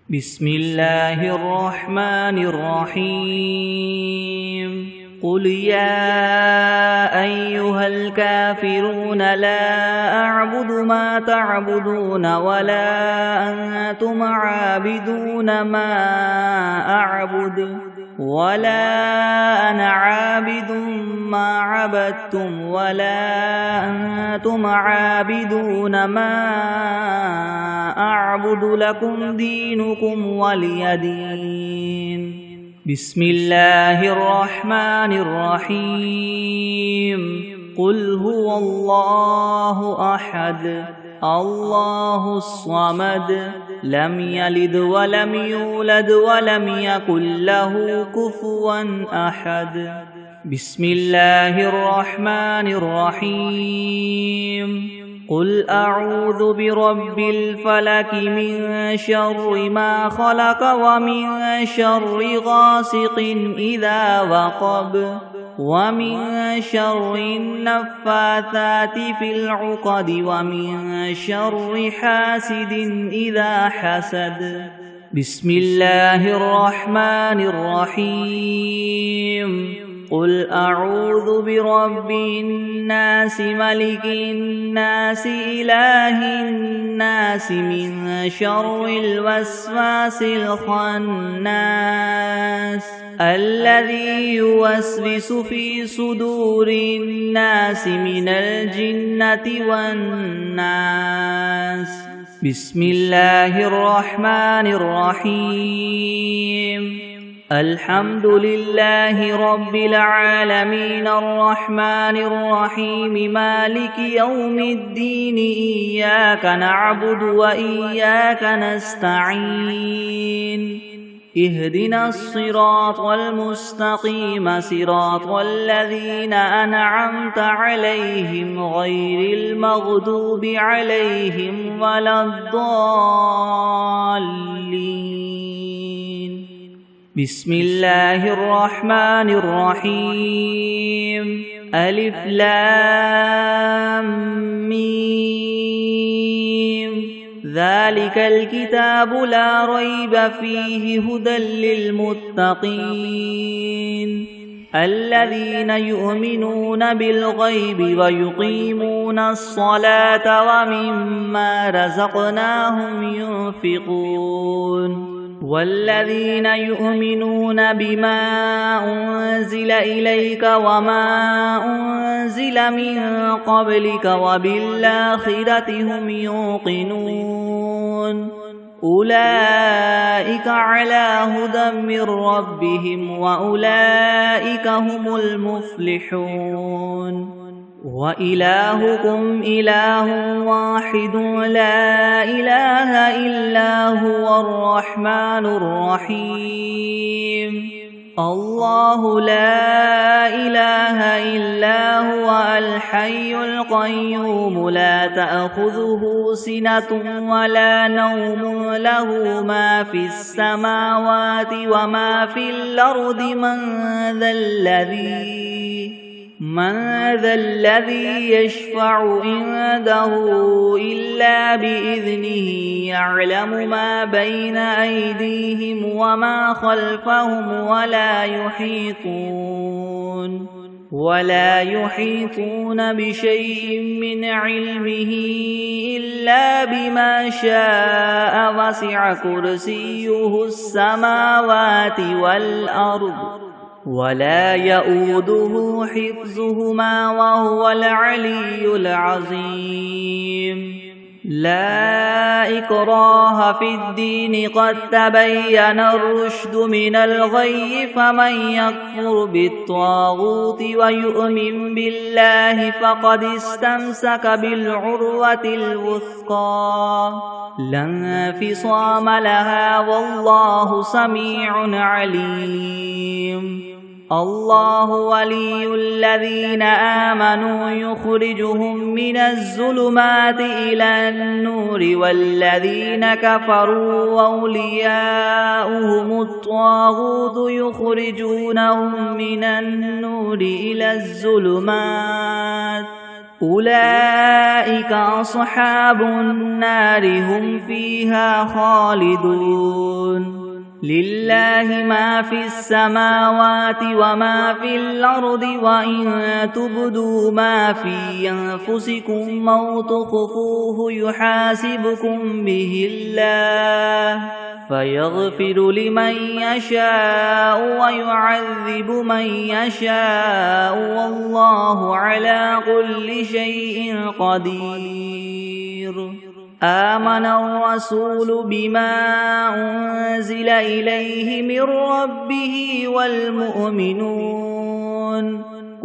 بسم الله الرحمن الرحيم قل يا أيها الكافرون لا أعبد ما تعبدون ولا أنتم عابدون ما أعبد ولا أنا عابد ما عبدتم ولا أنتم عابدون ما أعبد لكم دينكم ولي دين. بسم الله الرحمن الرحيم قل هو الله أحد الله الصمد لم يلد ولم يولد ولم يكن له كفوا أحد. بسم الله الرحمن الرحيم قل أعوذ برب الفلك من شر ما خلق ومن شر غاسق إذا وقب ومن شر النفاثات في العقد ومن شر حاسد إذا حسد. بسم الله الرحمن الرحيم قل أعوذ برب الناس ملك الناس إله الناس من شر الوسواس الخناس الذي يوسوس في صدور الناس من الجنة والناس. بسم الله الرحمن الرحيم الحمد لله رب العالمين الرحمن الرحيم مالك يوم الدين إياك نعبد وإياك نستعين اهدنا الصراط المستقيم صراط الذين أنعمت عليهم غير المغضوب عليهم ولا الضالين. بسم الله الرحمن الرحيم ألف لام ميم ذلك الكتاب لا ريب فيه هدى للمتقين الذين يؤمنون بالغيب ويقيمون الصلاة ومما رزقناهم ينفقون والذين يؤمنون بما أنزل إليك وما أنزل من قبلك وبالآخرة هم يوقنون أولئك على هدى من ربهم وأولئك هم المفلحون. وإلهكم إله واحد لا إله إلا هو الرحمن الرحيم الله لا إله إلا هو الحي القيوم لا تأخذه سنة ولا نوم له ما في السماوات وما في الأرض من ذا الذي يشفع عنده إلا بإذنه يعلم ما بين أيديهم وما خلفهم ولا يحيطون بشيء من علمه إلا بما شاء وسع كرسيه السماوات والأرض ولا يؤوده حفظهما وهو العلي العظيم. لا إكراه في الدين قد تبين الرشد من الغي فمن يكفر بالطاغوت ويؤمن بالله فقد استمسك بالعروة الوثقى لا انفصام لها والله سميع عليم. الله ولي الذين آمنوا يخرجهم من الظلمات إلى النور والذين كفروا أولياؤهم الطاغوت يخرجونهم من النور إلى الظلمات أولئك أصحاب النار هم فيها خالدون لله ما في السماوات وما في الأرض وإن تبدوا ما في أنفسكم أو تخفوه يحاسبكم به الله فيغفر لمن يشاء ويعذب من يشاء والله على كل شيء قدير آمن الرسول بما أنزل إليه من ربه والمؤمنون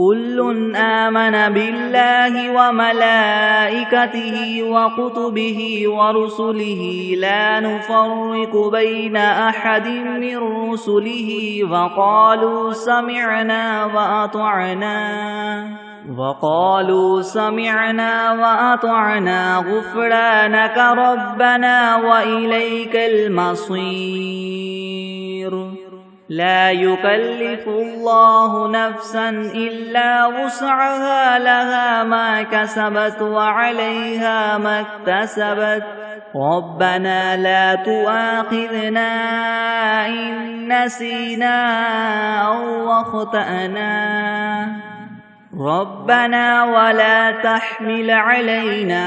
كل آمن بالله وملائكته وكتبه ورسله لا نفرق بين أحد من رسله وقالوا سمعنا وأطعنا غفرانك ربنا وإليك المصير لا يكلف الله نفسا إلا وسعها لها ما كسبت وعليها ما اكتسبت ربنا لا تؤاخذنا إن نسينا أو أخطأنا ربنا ولا تحمل علينا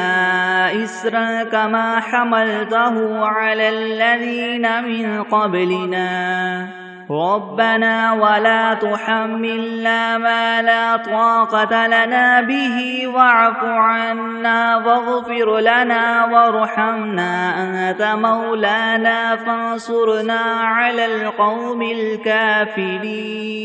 إسرا كما حملته على الذين من قبلنا ربنا ولا تحملنا ما لا طاقة لنا به واعف عنا واغفر لنا وارحمنا أنت مولانا فانصرنا على القوم الكافرين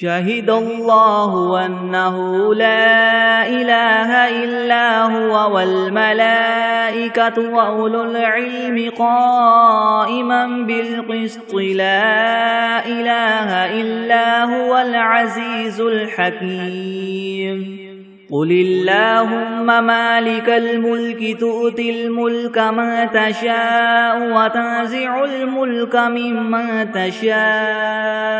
شهد الله أنه لا إله إلا هو والملائكة وأولو العلم قائما بالقسط لا إله إلا هو العزيز الحكيم قل اللهم مالك الملك تؤتي الملك من تشاء وتنزع الملك ممن تشاء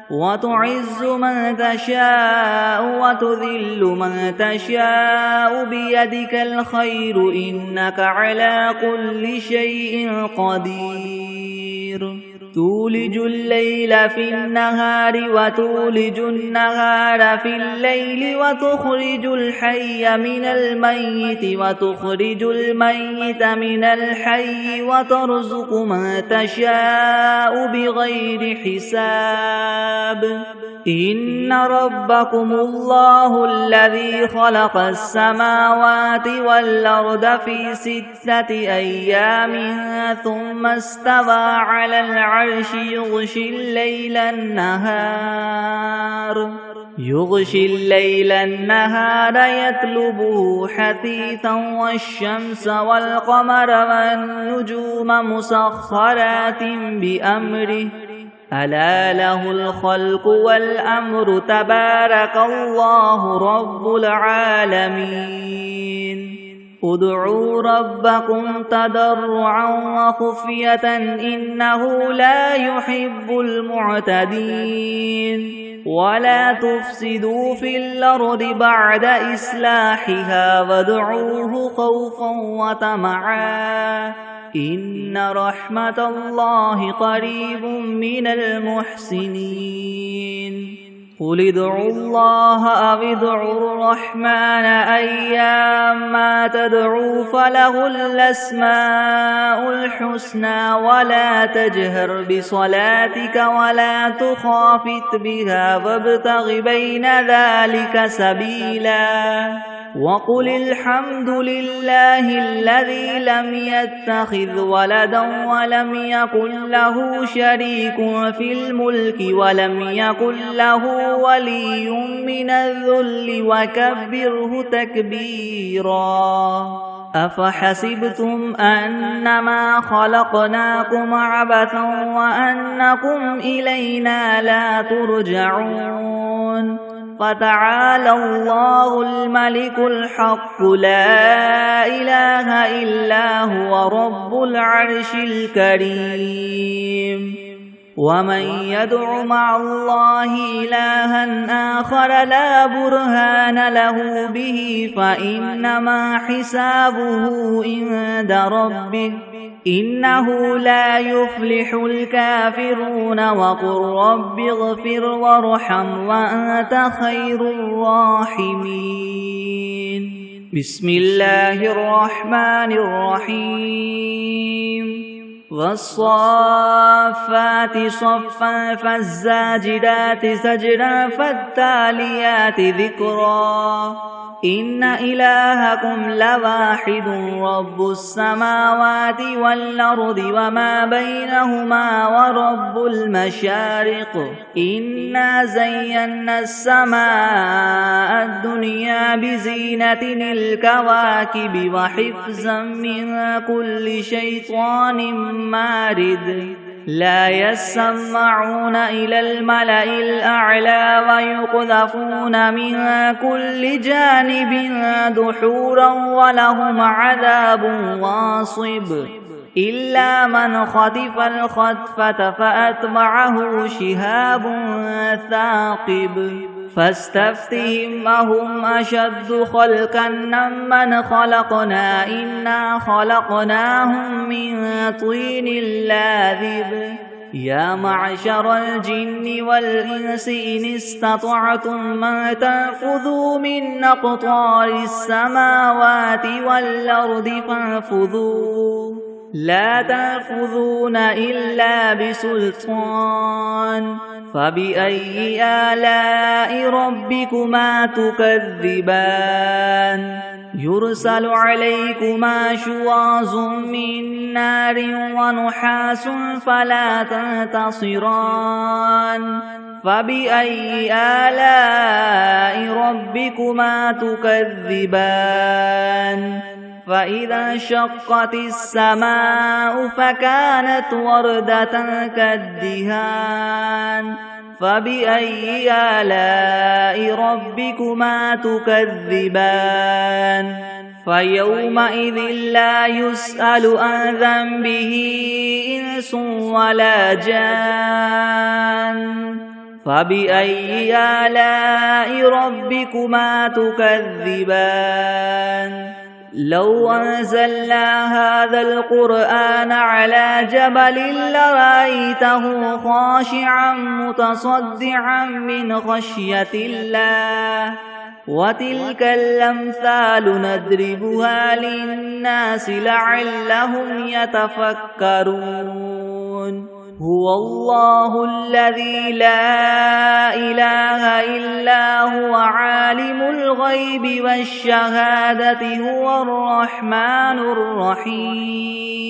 وتعز من تشاء وتذل من تشاء بيدك الخير إنك على كل شيء قدير تولج الليل في النهار وتولج النهار في الليل وتخرج الحي من الميت وتخرج الميت من الحي وترزق من تشاء بغير حساب إن ربكم الله الذي خلق السماوات والأرض في 6 أيام ثم استوى على العرش يغشي الليل النهار يطلبه حثيثا والشمس والقمر والنجوم مسخرات بأمره ألا له الخلق والأمر تبارك الله رب العالمين ادعوا ربكم تضرعا وخفية إنه لا يحب المعتدين ولا تفسدوا في الأرض بعد إصلاحها وادعوه خوفا وطمعا إن رحمة الله قريب من المحسنين قل ادعوا الله أو ادعوا الرحمن أيما تدعوا فله الأسماء الحسنى ولا تجهر بصلاتك ولا تخافت بها وابتغ بين ذلك سبيلا وقل الحمد لله الذي لم يتخذ ولدا ولم يكن له شريك في الملك ولم يكن له ولي من الذل وكبره تكبيرا أفحسبتم أنما خلقناكم عبثا وأنكم إلينا لا ترجعون فتعالى الله الملك الحق لا إله إلا هو رب العرش الكريم ومن يدع مع الله إلها آخر لا برهان له به فإنما حسابه عند ربه إنه لا يفلح الكافرون وقل رب اغفر وارحم وأنت خير الراحمين بسم الله الرحمن الرحيم والصافات صفا فالزاجدات زجرا فالتاليات ذكرا إن إلهكم لواحد رب السماوات والأرض وما بينهما ورب المشارق إنا زينا السماء الدنيا بزينة الكواكب وحفظا من كل شيطان مارد لا يسمعون إلى الملأ الأعلى ويقذفون من كل جانب دحورا ولهم عذاب واصب إلا من خطف الخطفة فأتبعه شهاب ثاقب فاستفتهم أهم أشد خلقا ممن خلقنا إنا خلقناهم من طين لاذب يا معشر الجن والإنس إن استطعتم أن تنفذوا من أقطار السماوات والأرض فانفذوا لا تنفذون إلا بسلطان فبأي آلاء ربكما تكذبان يرسل عليكما شواظ من نار ونحاس فلا تنتصران فبأي آلاء ربكما تكذبان فإذا انشقت السماء فكانت وردة كالدهان فبأي آلاء ربكما تكذبان فيومئذ لا يسأل عن ذنبه إنس ولا جان فبأي آلاء ربكما تكذبان لو أنزلنا هذا القرآن على جبل لرأيته خاشعا متصدعا من خشية الله وتلك الأمثال نضربها للناس لعلهم يتفكرون هو الله الذي لا إله إلا هو عالم الغيب والشهادة هو الرحمن الرحيم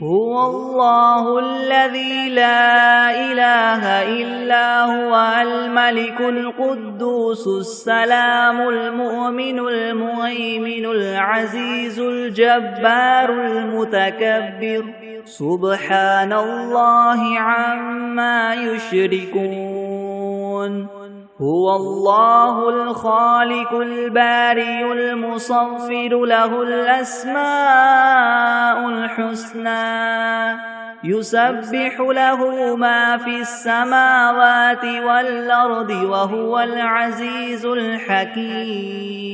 هو الله الذي لا إله إلا هو الملك القدوس السلام المؤمن المهيمن العزيز الجبار المتكبر سبحان الله عما يشركون هو الله الخالق البارئ المصور له الأسماء الحسنى يسبح له ما في السماوات والأرض وهو العزيز الحكيم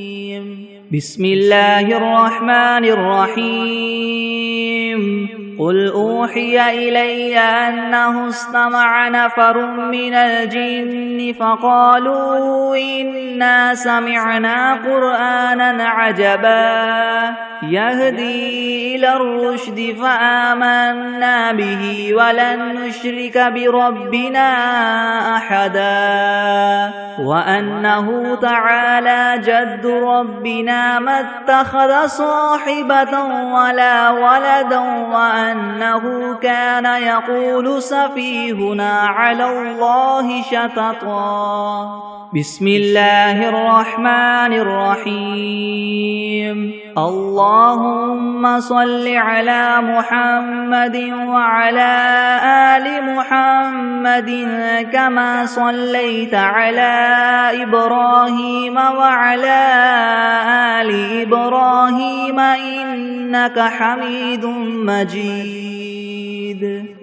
بسم الله الرحمن الرحيم قل أوحي إلي أنه استمع نفر من الجن فقالوا إنا سمعنا قرآنا عجبا يهدي إلى الرشد فآمنا به ولن نشرك بربنا أحدا وأنه تعالى جد ربنا ما اتخذ صاحبة ولا ولدا وأنه كان يقول سفيهنا على الله شططا بسم الله الرحمن الرحيم اللهم صل على محمد وعلى آل محمد كما صليت على إبراهيم وعلى آل إبراهيم إنك حميد مجيد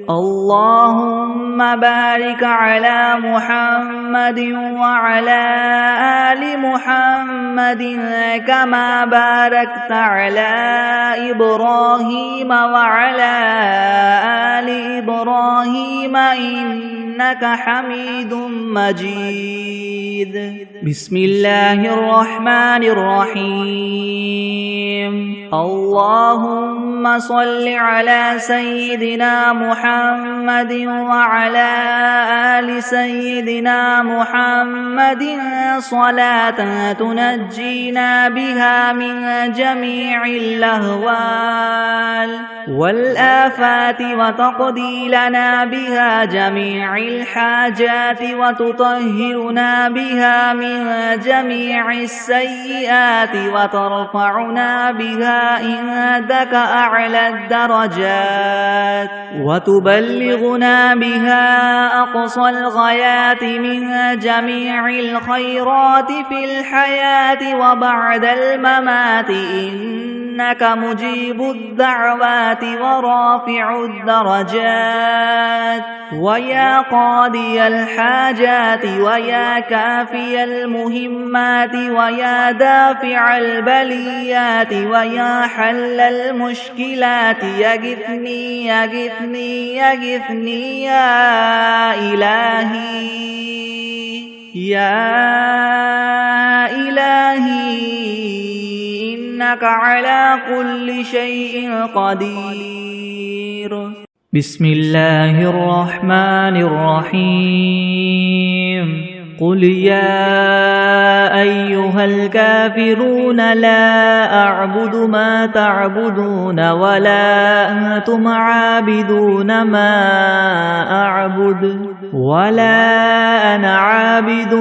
اللهم بارك على محمد وعلى آل محمد كما باركت على إبراهيم وعلى آل إبراهيم إنك حميد مجيد. بسم الله الرحمن الرحيم. اللهم صل على سيدنا محمد وعلى آل سيدنا محمد صلاة تنجينا بها من جميع الأهوال والآفات وتقضي لنا بها جميع الحاجات وتطهرنا بها من جميع السيئات وترفعنا بها عندك أعلى الدرجات وتبلغنا بها أقصى الغايات من جميع الخيرات في الحياة وبعد الممات إنك مجيب الدعوات ورافع الدرجات ويا قاضي الحاجات ويا كافي المهمات ويا دافع البليات ويا حل المشكلات يغثني يغثني يغثني يا إلهي يا إلهي إنك على كل شيء قدير. بسم الله الرحمن الرحيم. قل يا أيها الكافرون لا أعبد ما تعبدون ولا أنتم عابدون ما أعبد ولا أنا عابد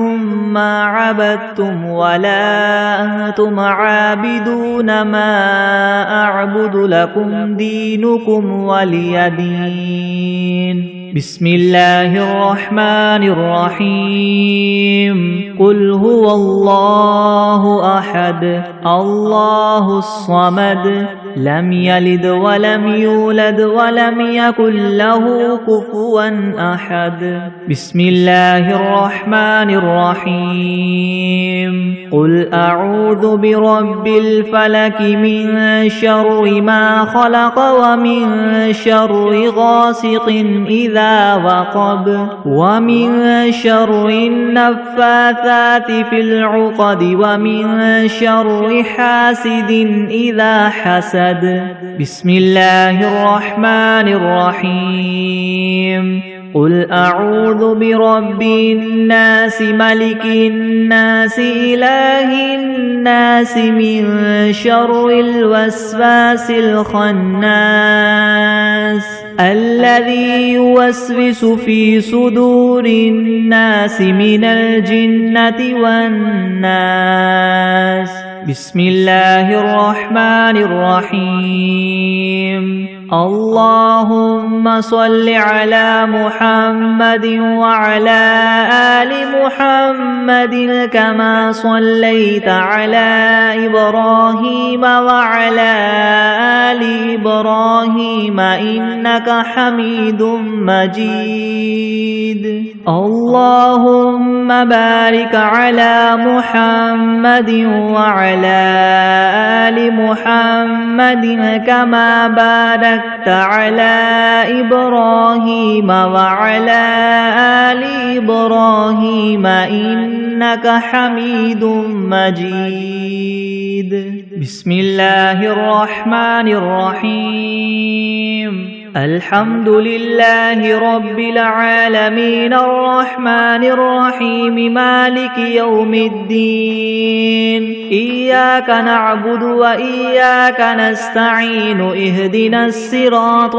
ما عبدتم ولا أنتم عابدون ما أعبد لكم دينكم ولي دين. بسم الله الرحمن الرحيم. قل هو الله أحد الله الصمد لم يلد ولم يولد ولم يكن له كفوا أحد. بسم الله الرحمن الرحيم. قل أعوذ برب الفلك من شر ما خلق ومن شر غاسق إذا وقب ومن شر النفاثات في العقد ومن شر حاسد إذا حسد. بسم الله الرحمن الرحيم. قل أعوذ برب الناس ملك الناس إله الناس من شر الوسواس الخناس الذي يوسوس في صدور الناس من الجنة والناس. بسم الله الرحمن الرحيم. اللهم صل على محمد وعلى آل محمد كما صليت على إبراهيم وعلى آل إبراهيم إنك حميد مجيد. اللهم بارك على محمد وعلى آل محمد كما باركت على إبراهيم وعلى آل إبراهيم إنك حميد مجيد. بسم الله الرحمن الرحيم. الحمد لله رب العالمين الرحمن الرحيم مالك يوم الدين. إياك نعبد وإياك نستعين اهدنا الصراط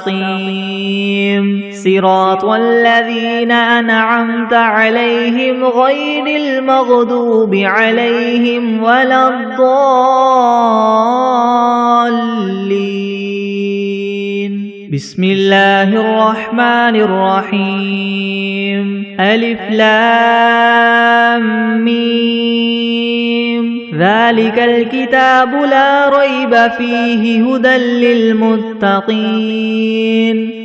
المستقيم صراط الذين أنعمت عليهم غير المغضوب عليهم ولا الضالين. بسم الله الرحمن الرحيم ألف لام ميم ذلك الكتاب لا ريب فيه هدى للمتقين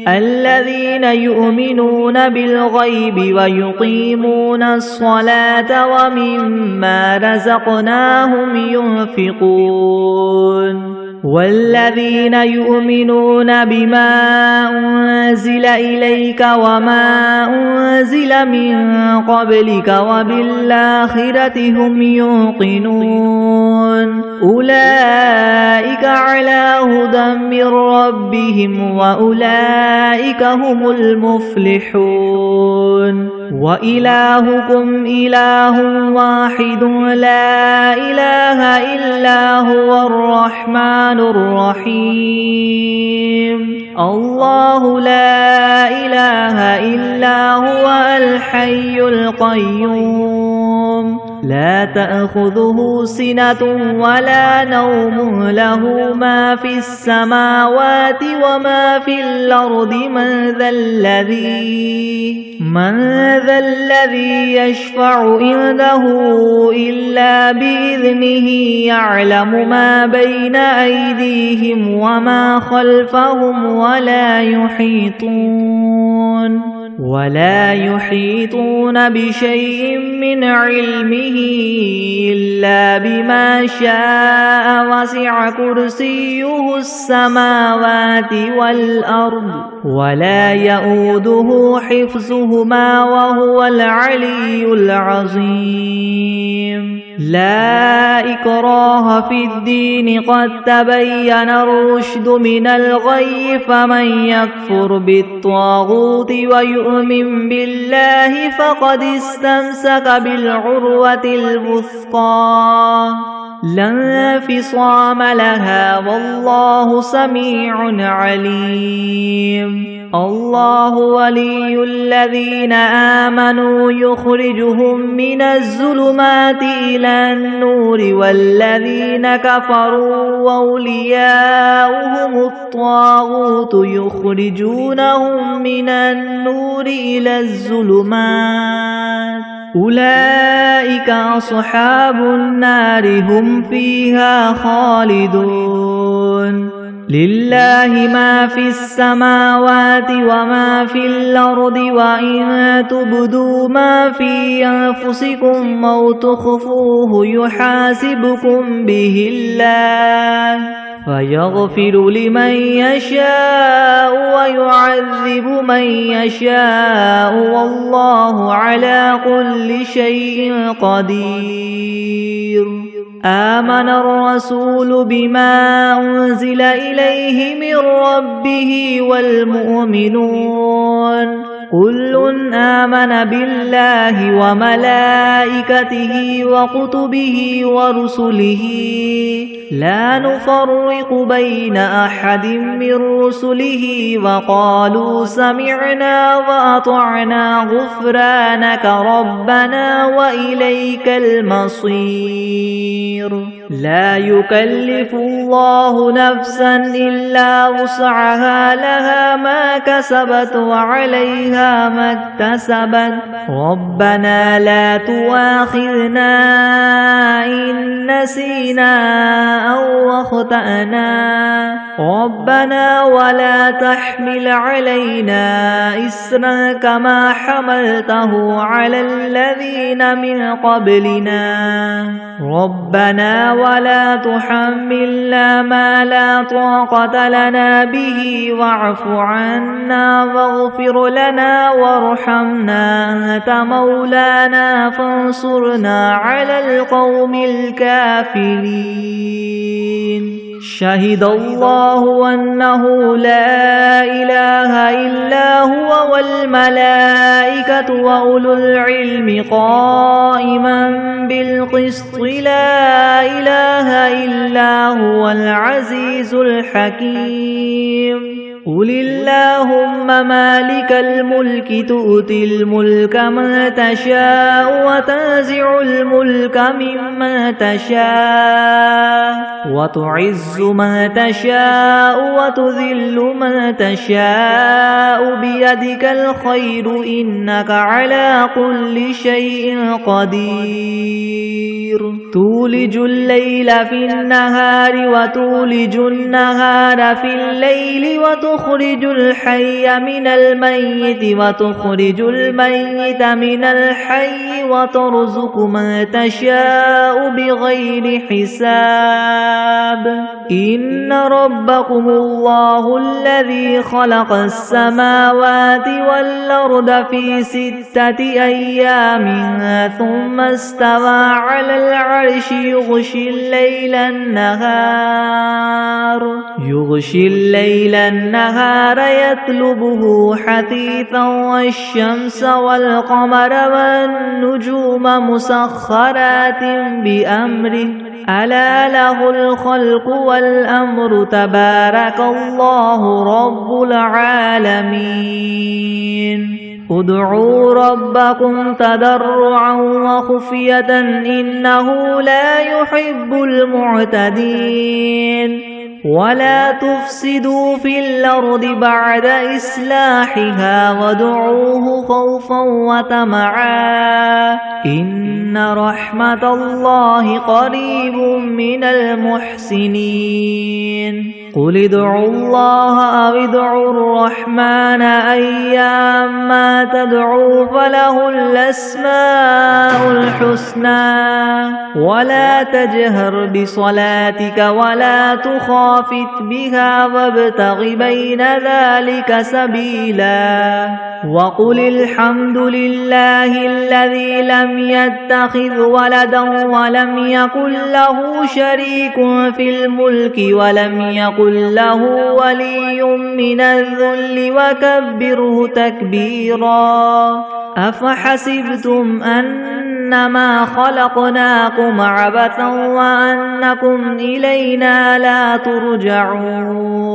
الذين يؤمنون بالغيب ويقيمون الصلاة ومما رزقناهم ينفقون والذين يؤمنون بما أنزل إليك وما أنزل من قبلك وبالآخرة هم يوقنون أولئك على هدى من ربهم وأولئك هم المفلحون وإلهكم إله واحد لا إله إلا هو الرحمن الرحيم الله لا إله إلا هو الحي القيوم لا تأخذه سنة ولا نوم له ما في السماوات وما في الأرض من ذا الذي يشفع عنده إلا بإذنه يعلم ما بين أيديهم وما خلفهم ولا يحيطون بشيء من علمه إلا بما شاء وسع كرسيه السماوات والأرض ولا يؤوده حفظهما وهو العلي العظيم لا إكراه في الدين قد تبين الرشد من الغي فمن يكفر بالطاغوت ويؤمن بالله فقد استمسك بالعروة الوثقى لا انفصام لها والله سميع عليم الله ولي الذين آمنوا يخرجهم من الظلمات إلى النور والذين كفروا وأولياؤهم الطاغوت يخرجونهم من النور إلى الظلمات أولئك أصحاب النار هم فيها خالدون لله ما في السماوات وما في الأرض وإن تبدوا ما في أنفسكم أو تخفوه يحاسبكم به الله فيغفر لمن يشاء ويعذب من يشاء والله على كل شيء قدير آمن الرسول بما أنزل إليه من ربه والمؤمنون كل آمن بالله وملائكته وكتبه ورسله لا نفرق بين أحد من رسله وقالوا سمعنا وأطعنا غفرانك ربنا وإليك المصير لا يكلف الله نفسا إلا وسعها لها ما كسبت وعليها ما اكتسبت ربنا لا تؤاخذنا إن نسينا أو أخطأنا ربنا ولا تحمل علينا إسرا كما حملته على الذين من قبلنا ربنا ولا تحملنا ما لا طاقة لنا به واعف عنا واغفر لنا وارحمنا أنت مولانا فانصرنا على القوم الكافرين شهد الله أنه لا إله إلا هو والملائكة وأولو العلم قائما بالقسط لا إله إلا هو العزيز الحكيم قل اللهم مالك الملك تؤتي الملك من تشاء وتنزع الملك ممن تشاء وتعز من تشاء وتذل من تشاء بيدك الخير إنك على كل شيء قدير تولج الليل في النهار وتولج النهار في الليل وتخرج الحي من الميت وتخرج الميت من الحي وترزق من تشاء بغير حساب إن ربكم الله الذي خلق السماوات والأرض في 6 أيام ثم استوى على العرش يغشي الليل النهار يطلبه حثيثا والشمس والقمر والنجوم مسخرات بأمره ألا له الخلق والأمر تبارك الله رب العالمين ادعوا ربكم تضرعا وخفية إنه لا يحب المعتدين ولا تفسدوا في الأرض بعد إصلاحها وادعوه خوفا وطمعا إن رحمة الله قريب من المحسنين قل ادعوا الله أو ادعوا الرحمن أيما تدعوا فله الأسماء الحسنى ولا تجهر بصلاتك ولا تخافت بها وابتغ بين ذلك سبيلا وقل الحمد لله الذي لم يتخذ ولدا ولم يكن له شريك في الملك ولم يكن له ولي من الذل وكبره تكبيرا أفحسبتم أنما خلقناكم عبثا وأنكم إلينا لا ترجعون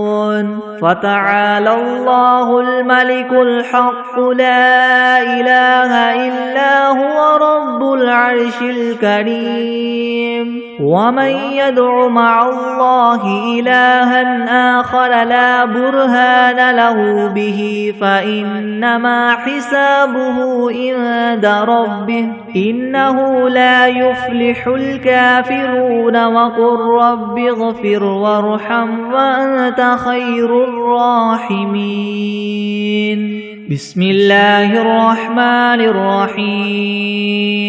فتعالى الله الملك الحق لا إله إلا هو رب العرش الكريم ومن يدع مع الله إلها آخر لا برهان له به فإنما حسابه عند ربه إنه لا يفلح الكافرون وقل رب اغفر وارحم وأنت خير الراحمين بسم الله الرحمن الرحيم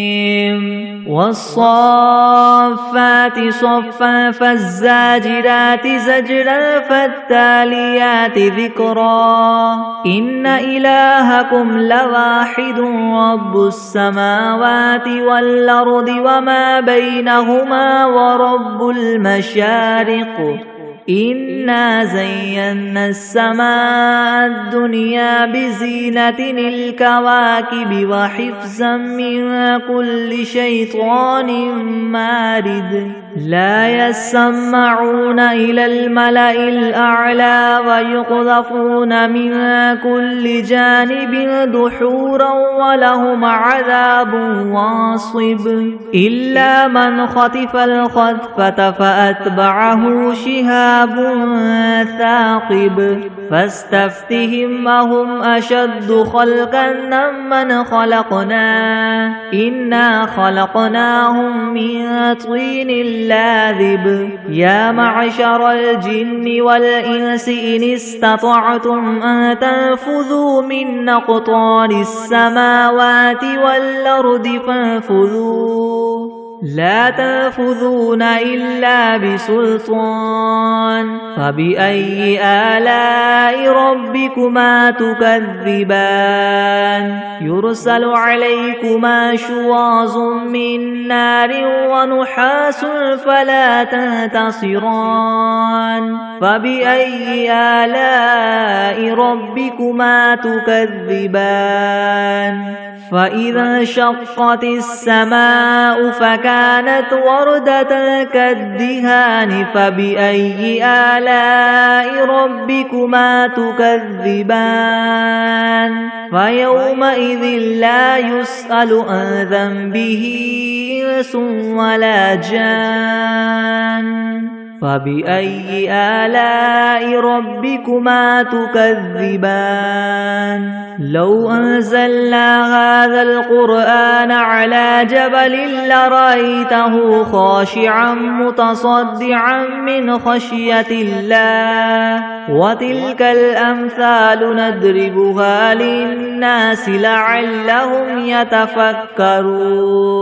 والصافات صفا فالزاجرات زجرا فالتاليات ذكرا إن إلهكم لواحد رب السماوات والأرض وما بينهما ورب المشارق إنا زينا السماء الدنيا بزينة الكواكب وحفظا من كل شيطان مارد لا يسمعون إلى الملأ الأعلى ويقذفون من كل جانب دحورا ولهم عذاب واصب إلا من خطف الخطفة فأتبعه شهاب ثاقب فاستفتهم أهم أشد خلقا ممن خلقنا إنا خلقناهم من طين لاذب يا معشر الجن والإنس إن استطعتم أن تنفذوا من أقطار السماوات والأرض فانفذوا لا تنفذون إلا بسلطان فبأي آلاء ربكما تكذبان يرسل عليكما شواظ من نار ونحاس فلا تنتصران فبأي آلاء ربكما تكذبان فإذا انشقت السماء فكانت وردة كالدهان فبأي آلاء ربكما تكذبان فيومئذ لا يسأل عن ذنبه إنس ولا جان فبأي آلاء ربكما تكذبان لو أنزلنا هذا القرآن على جبل لرأيته خاشعا متصدعا من خشية الله وتلك الأمثال نضربها للناس لعلهم يتفكرون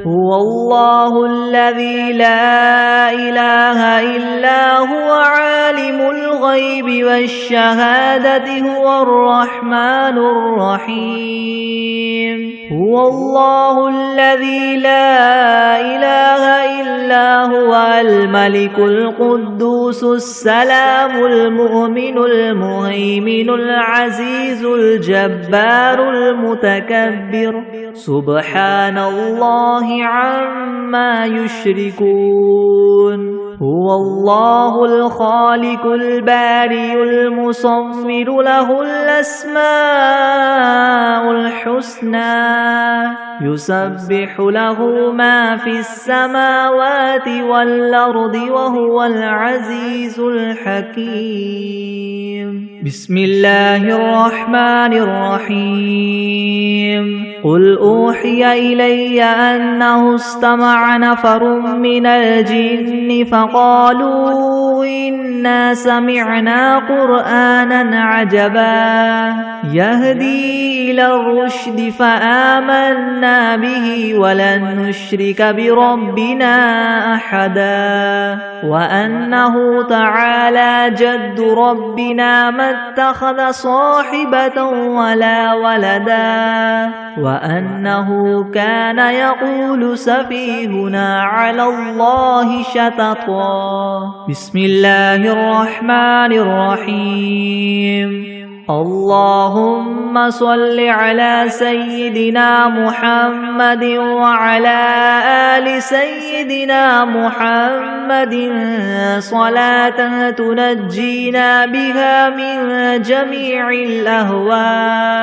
هو الله الذي لا إله إلا هو عالم الغيب والشهادة هو الرحمن الرحيم هو الله الذي لا إله إلا هو الملك القدوس السلام المؤمن المهيمن العزيز الجبار المتكبر سبحان الله عما يشركون هو الله الخالق البارئ المصور له الأسماء الحسنى يسبح له ما في السماوات والأرض وهو العزيز الحكيم بسم الله الرحمن الرحيم قل أوحي إلي أنه استمع نفر من الجن فقالوا إنا سمعنا قرآنا عجبا يهدي إلى الرشد فآمنا به ولن نشرك بربنا أحدا وأنه تعالى جد ربنا ما اتخذ صاحبة ولا ولدا وأنه كان يقول سفيهنا على الله شططا بسم الله الرحمن الرحيم اللهم صل على سيدنا محمد وعلى آل سيدنا محمد صلاة تنجينا بها من جميع الأهوال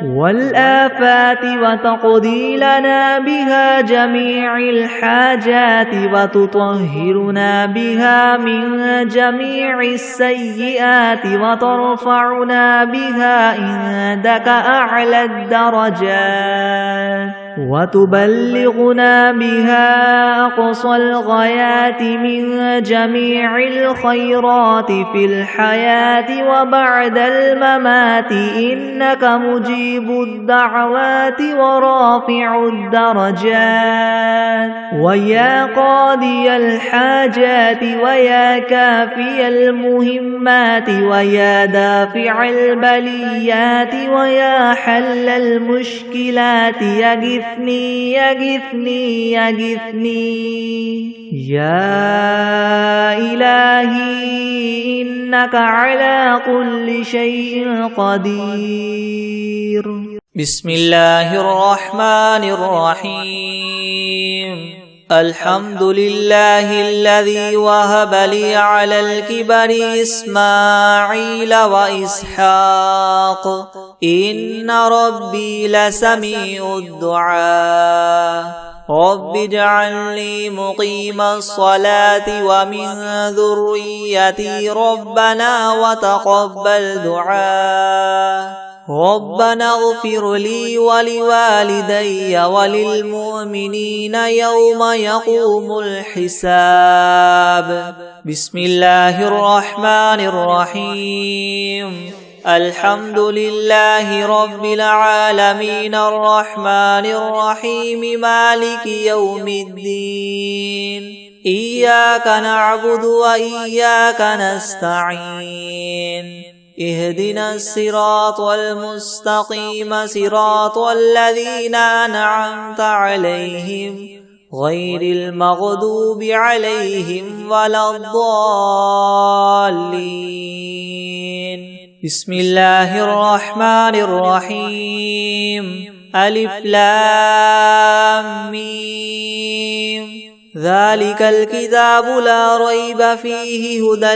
والآفات وتقضي لنا بها جميع الحاجات وتطهرنا بها من جميع السيئات وترفعنا بها عندك أعلى الدرجات وتبلغنا بها أقصى الغايات من جميع الخيرات في الحياة وبعد الممات إنك مجيب الدعوات ورافع الدرجات ويا قاضي الحاجات ويا كافي المهمات ويا دافع البليات ويا حل المشكلات يغثني يغثني يغثني يا إلهي إنك على كل شيء قدير بسم الله الرحمن الرحيم الحمد لله الذي وهب لي على الكبر إسماعيل وإسحاق إن ربي لسميع الدعاء رب اجعلني مقيم الصلاة ومن ذريتي ربنا وتقبل دعاء ربنا اغفر لي ولوالدي وللمؤمنين يوم يقوم الحساب بسم الله الرحمن الرحيم الحمد لله رب العالمين الرحمن الرحيم مالك يوم الدين إياك نعبد وإياك نستعين اهدنا الصراط المستقيم صراط الذين أنعمت عليهم غير المغضوب عليهم ولا الضالين بسم الله الرحمن الرحيم ألف لام ميم ذلك الكتاب لا ريب فيه هدى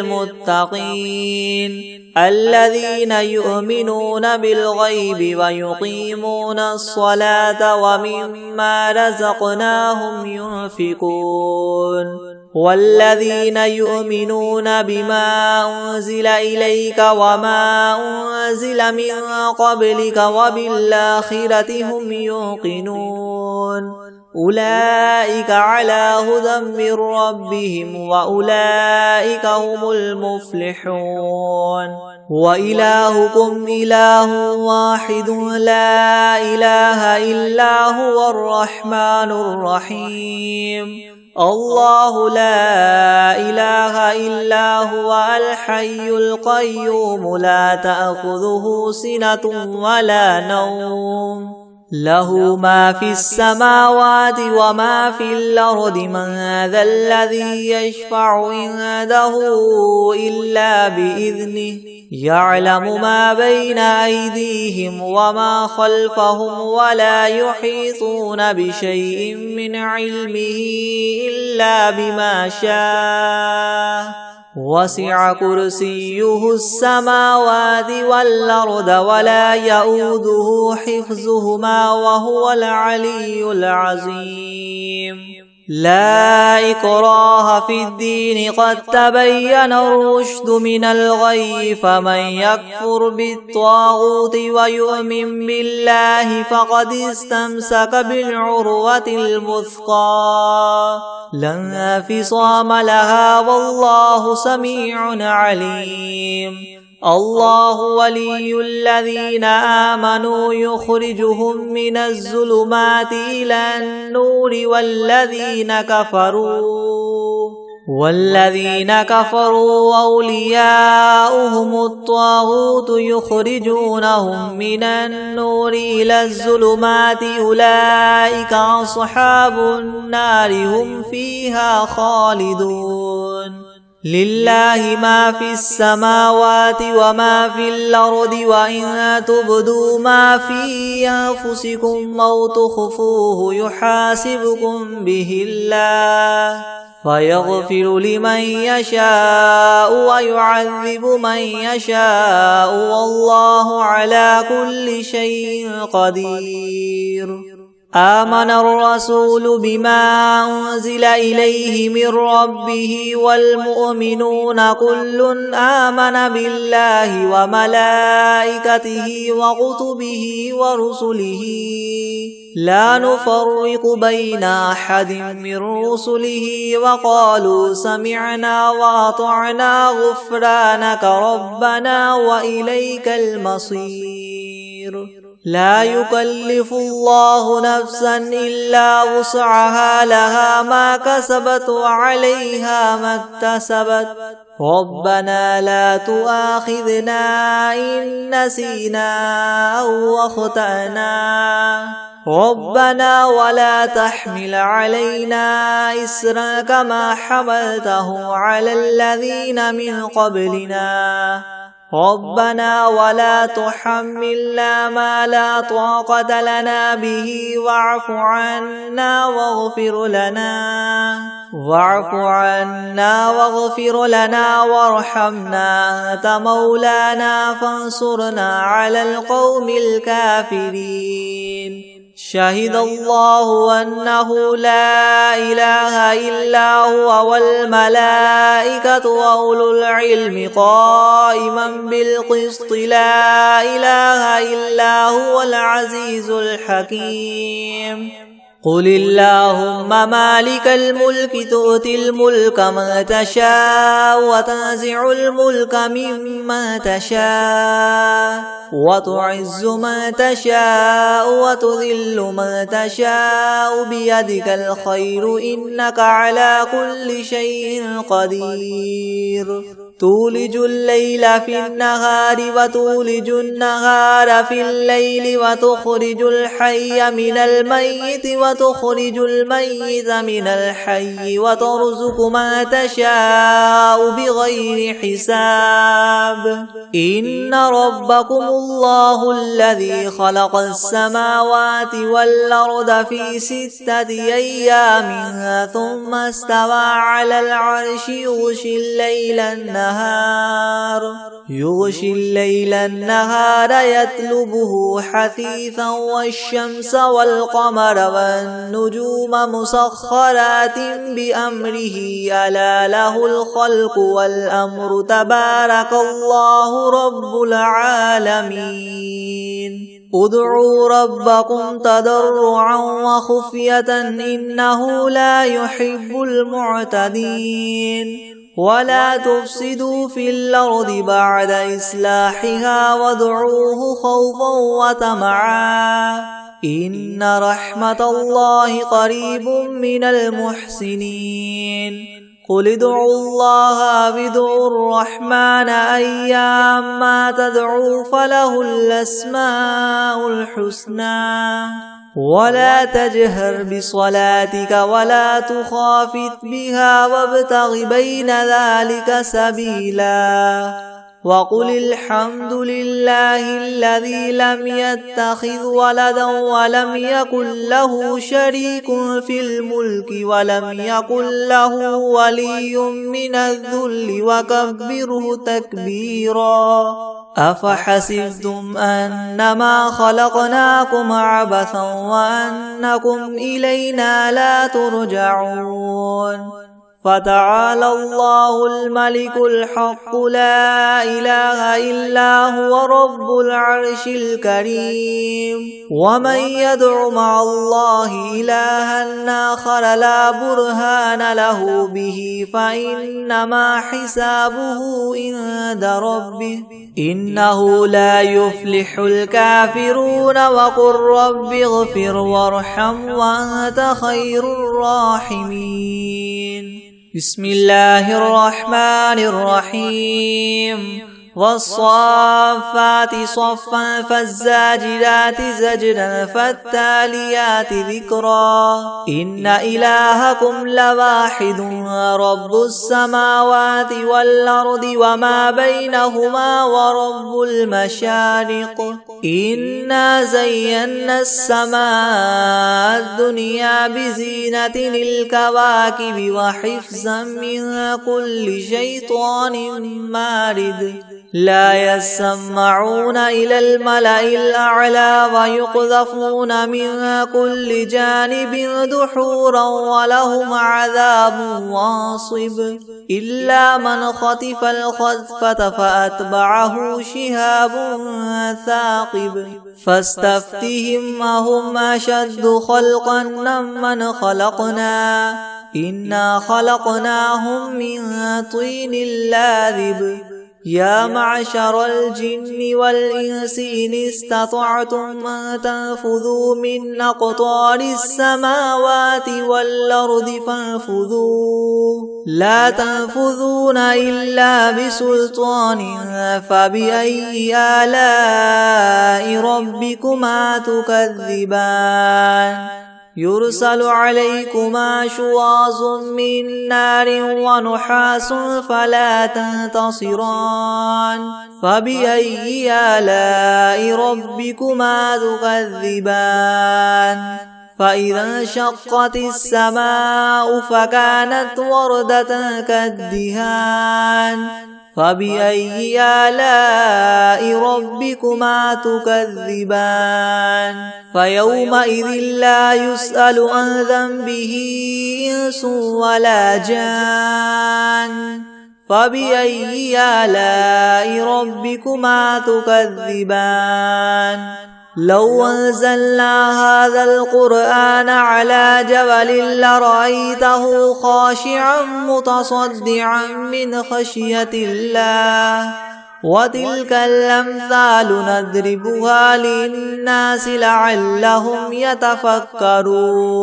للمتقين الذين يؤمنون بالغيب ويقيمون الصلاة ومما رزقناهم ينفقون والذين يؤمنون بما أنزل إليك وما أنزل من قبلك وبالآخرة هم يوقنون أولئك على هدى من ربهم وأولئك هم المفلحون وإلهكم إله واحد لا إله إلا هو الرحمن الرحيم الله لا إله إلا هو الحي القيوم لا تأخذه سنة ولا نوم له ما في السماوات وما في الأرض من ذا الذي يشفع عنده إلا بإذنه يعلم ما بين أيديهم وما خلفهم ولا يحيطون بشيء من علمه إلا بما شاء وسع كرسيه السماوات والأرض ولا يؤوده حفظهما وهو العلي العظيم لا إكراه في الدين قد تبين الرشد من الغي فمن يكفر بالطاغوت ويؤمن بالله فقد استمسك بالعروة الوثقى لا انفصام لها والله سميع عليم الله ولي الذين آمنوا يخرجهم من الظلمات إلى النور والذين كفروا أولياؤهم الطاغوت يخرجونهم من النور إلى الظلمات أولئك أصحاب النار هم فيها خالدون لله ما في السماوات وما في الأرض وإن تبدوا ما في أنفسكم أو تخفوه يحاسبكم به الله فيغفر لمن يشاء ويعذب من يشاء والله على كل شيء قدير آمن الرسول بما أنزل إليه من ربه والمؤمنون كل آمن بالله وملائكته وكتبه ورسله لا نفرق بين أحد من رسله وقالوا سمعنا وأطعنا غفرانك ربنا وإليك المصير لا يكلف الله نفسا إلا وسعها لها ما كسبت وعليها ما اكتسبت ربنا لا تؤاخذنا إن نسينا أو أخطأنا ربنا ولا تحمل علينا إسرا كما حملته على الذين من قبلنا ربنا ولا تحملنا ما لا طاقة لنا به واعف عنا واغفر لنا وارحمنا أنت مولانا فانصرنا على القوم الكافرين شهد الله أنه لا إله إلا هو والملائكة وأولو العلم قائما بالقسط لا إله إلا هو العزيز الحكيم قل اللهم مالك الملك تؤتي الملك من تشاء وتنزع الملك ممن تشاء وتعز من تشاء وتذل من تشاء بيدك الخير إنك على كل شيء قدير تولج الليل في النهار وتولج النهار في الليل وتخرج الحي من الميت وتخرج الميت من الحي وترزق ما تشاء بغير حساب إن ربكم الله الذي خلق السماوات والأرض في 6 أيام ثم استوى على العرش يغشي الليل النهار والنهار يغشي الليل النهار يطلبه حثيثا والشمس والقمر والنجوم مسخرات بأمره ألا له الخلق والأمر تبارك الله رب العالمين ادعوا ربكم تضرعا وخفية إنه لا يحب المعتدين ولا تفسدوا في الأرض بعد إصلاحها وادعوه خوفا وطمعا إن رحمة الله قريب من المحسنين قل ادعوا الله أو ادعوا الرحمن أيما تدعوا فله الأسماء الحسنى ولا تجهر بصلاتك ولا تخافت بها وابتغ بين ذلك سبيلا وقل الحمد لله الذي لم يتخذ ولدا ولم يكن له شريك في الملك ولم يكن له ولي من الذل وكبره تكبيرا أفحسبتم أنما خلقناكم عبثا وأنكم إلينا لا ترجعون فتعالى الله الملك الحق لا إله إلا هو رب العرش الكريم ومن يدع مع الله إلها آخر لا برهان له به فإنما حسابه عند ربه إنه لا يفلح الكافرون وقل رب اغفر وارحم وأنت خير الراحمين بسم الله الرحمن الرحيم والصافات صفا فالزاجرات زجرا فالتاليات ذكرا إن إلهكم لواحد رب السماوات والأرض وما بينهما ورب المشارق إنا زينا السماء الدنيا بزينة الكواكب وحفظا من كل شيطان مارد لا يسمعون إلى الملأ الأعلى ويقذفون من كل جانب دحورا ولهم عذاب واصب إلا من خطف الخطفة فأتبعه شهاب ثاقب فاستفتهم أهم أشد خلقا ممن خلقنا إنا خلقناهم من طين لاذب يا معشر الجن والإنس إن استطعتم أن تنفذوا من أقطار السماوات والأرض فانفذوا لا تنفذون إلا بسلطان فبأي آلاء ربكما تكذبان يرسل عليكما شواظ من نار ونحاس فلا تنتصران فبأي آلاء ربكما تكذبان فإذا انشقت السماء فكانت وردة كالدهان فبأي آلاء ربكما تكذبان فيومئذ لا يسأل عن ذنبه إنس ولا جان فبأي آلاء ربكما تكذبان لو أنزلنا هذا القرآن على جبل لرأيته خاشعا متصدعا من خشية الله وتلك الأمثال نضربها للناس لعلهم يتفكرون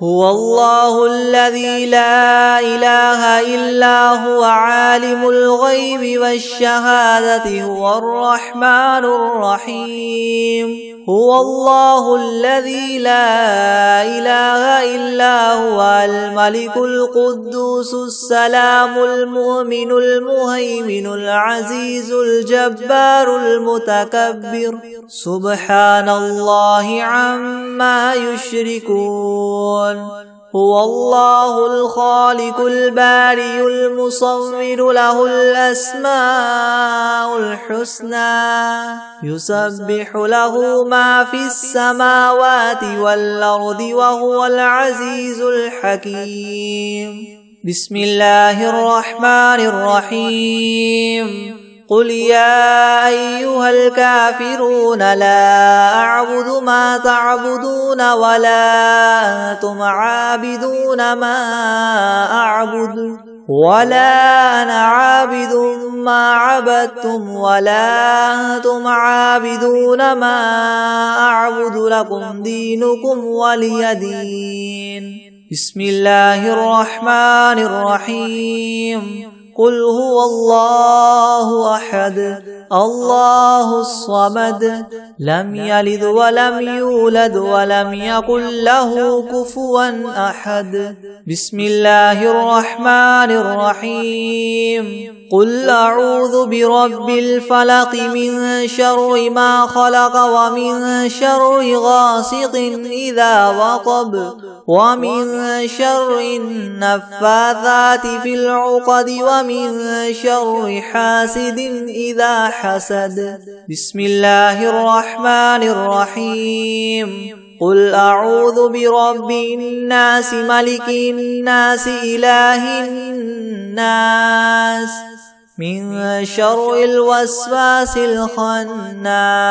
هو الله الذي لا إله إلا هو عالم الغيب والشهادة هو الرحمن الرحيم هو الله الذي لا إله إلا هو الملك القدوس السلام المؤمن المهيمن العزيز الجبار المتكبر سبحان الله عما يشركون هو الله الخالق البارئ المصور له الأسماء الحسنى يسبح له ما في السماوات والأرض وهو العزيز الحكيم بسم الله الرحمن الرحيم قل يا أيها الكافرون لا أعبد ما تعبدون ولا أنتم عابدون ما أعبد ولا أنا عابد ما عبدتم ولا أنتم عابدون ما أعبد لكم دينكم ولي دين بسم الله الرحمن الرحيم قل هو الله أحد الله الصمد لم يلد ولم يولد ولم يكن له كفوا أحد بسم الله الرحمن الرحيم قل أعوذ برب الفلق من شر ما خلق ومن شر غاسق إذا وقب ومن شر النفاثات في العقد ومن شر حاسد إذا حسد بسم الله الرحمن الرحيم قل أعوذ برب الناس ملك الناس إله الناس من شر الوسواس الخناس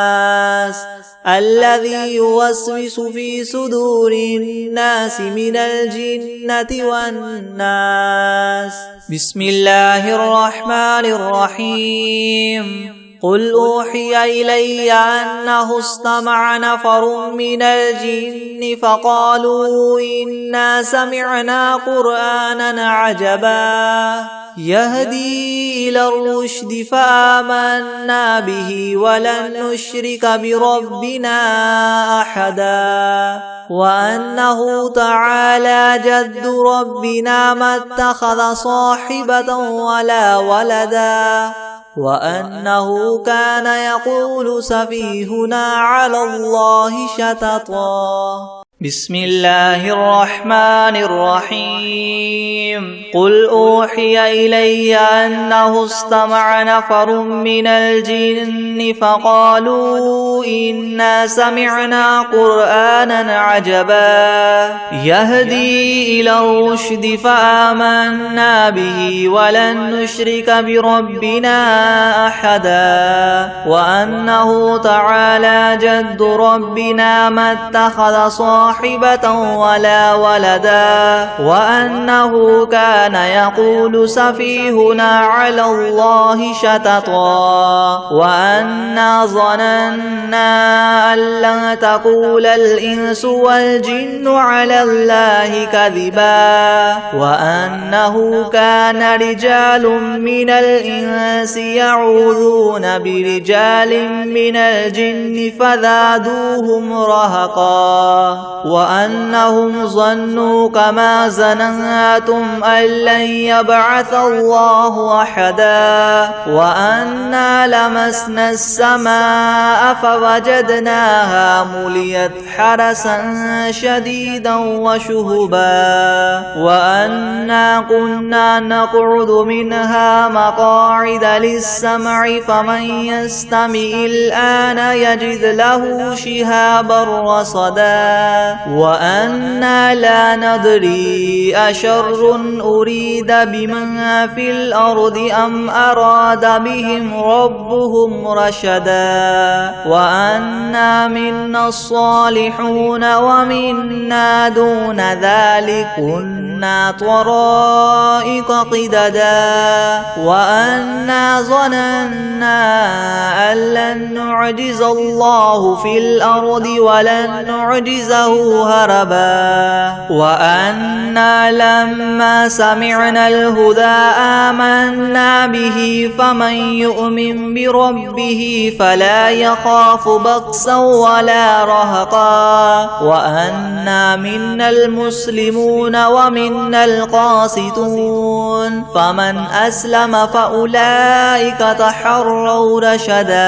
الذي يوسوس في صدور الناس من الجنة والناس بسم الله الرحمن الرحيم قل أوحي إلي أنه استمع نفر من الجن فقالوا إنا سمعنا قرآنا عجبا يهدي إلى الرشد فآمنا به ولن نشرك بربنا أحدا وأنه تعالى جد ربنا ما اتخذ صاحبة ولا ولدا وأنه كان يقول سفيهنا على الله شططا بسم الله الرحمن الرحيم قل أوحي إلي أنه استمع نفر من الجن فقالوا إنا سمعنا قرآنا عجبا يهدي إلى الرشد فآمنا به ولن نشرك بربنا أحدا وأنه تعالى جد ربنا ما اتخذ صاحبة ولا ولدا وأنه كان يقول سفيهنا على الله شططا وأنا ظننا أن لن تقول الإنس والجن على الله كذبا وأنه كان رجال من الإنس يعوذون برجال من الجن فزادوهم رهقا وأنهم ظنوا كما ظننتم أن لن يبعث الله أحدا وأنا لمسنا السماء فوجدناها مليت حرسا شديدا وشهبا وأنا كنا نقعد منها مقاعد للسمع فمن يستمع الآن يجد له شهابا رصدا وأنا لا ندري أشر أريد بمن في الأرض أم أراد بهم ربهم رشدا وأنا منا الصالحون ومنا دون ذلك كنا طرائق قددا وأنا ظننا أن لن نعجز الله في الأرض ولن نعجزه هربا وأنا لما سمعنا الهدى آمنا به فمن يؤمن بربه فلا يخاف بخسا ولا رهقا وأنا منا المسلمون ومنا القاسطون فمن أسلم فأولئك تحروا رشدا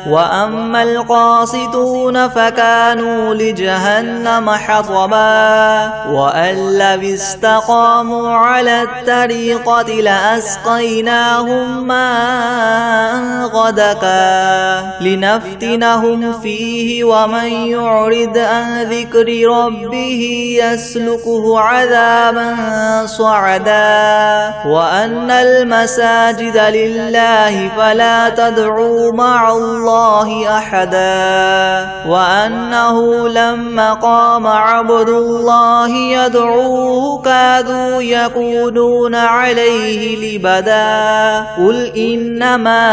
وأما القاسطون فكانوا لجهنم حطبا والذي استقاموا على الطريقة لأسقيناهم ماء غدقا لنفتنهم فيه ومن يعرض عن ذكر ربه يسلكه عذابا صعدا وأن المساجد لله فلا تدعوا مع الله أحدا وأنه لما قام عبد الله يدعوه كادوا يكونون عليه لبدا قل إنما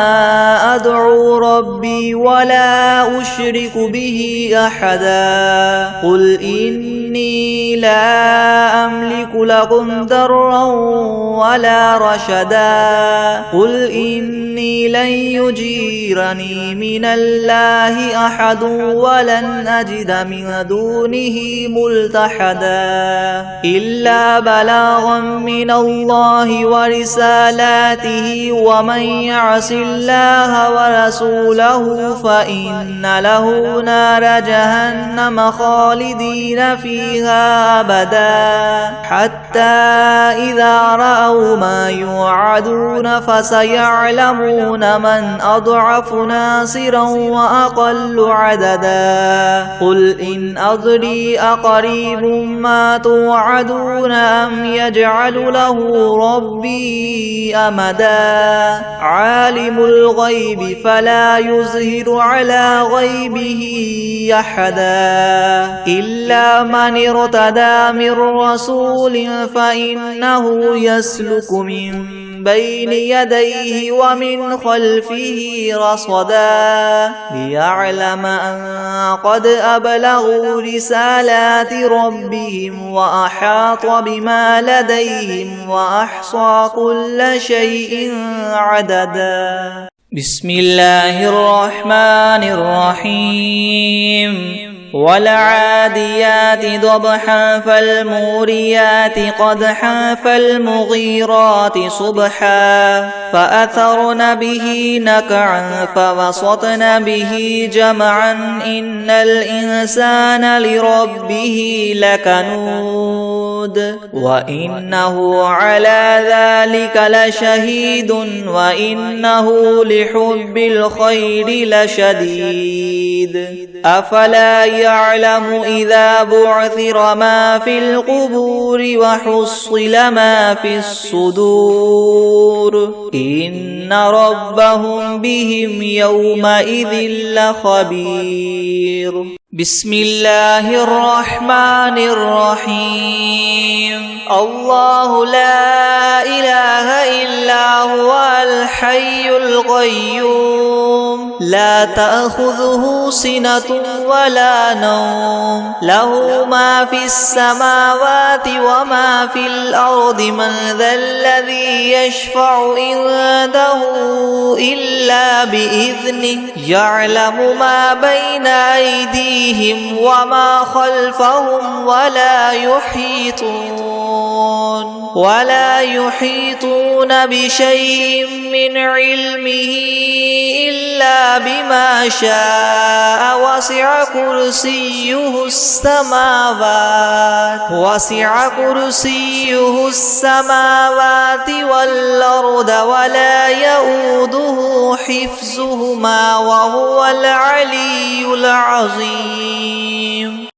أدعو ربي ولا أشرك به أحدا قل إني لا أملك لكم ضرا ولا رشدا قل إني لن يجيرني من الله أحد ولن أجد من دونه ملتحدا إلا بلاغا من الله ورسالاته ومن يعص الله ورسوله فإن له نار جهنم خالدين فيها أبدا حتى إذا رأوا ما يوعدون فسيعلمون من أضعف ناصرا وأقل عددا قل إن أدري أقريب ما توعدون أم يجعل له ربي أمدا عالم الغيب فلا يظهر على غيبه أحدا إلا من ارتدى من رسول فإنه يسلك من بين يديه ومن خلفه رصدا ليعلم أن قد أبلغوا رسالات ربهم وأحاط بما لديهم وأحصى كل شيء عددا بسم الله الرحمن الرحيم والعاديات ضبحا فالموريات قدحا فالمغيرات صبحا فأثرن به نقعا فوسطن به جمعا إن الإنسان لربه لكنود وإنه على ذلك لشهيد وإنه لحب الخير لشديد أفلا يعلم إذا بعثر ما في القبور وحصل ما في الصدور إن ربهم بهم يومئذ لخبير بسم الله الرحمن الرحيم الله لا إله إلا هو الحي القيوم لا تأخذه سنة ولا نوم له ما في السماوات وما في الأرض من ذا الذي يشفع عنده إلا بإذنه يعلم ما بين أيديهم وما خلفهم ولا يحيطون بشيء من علمه إلا بما شاء وسع كرسيه السماوات والأرض ولا يؤوده حفظهما وهو العلي العظيم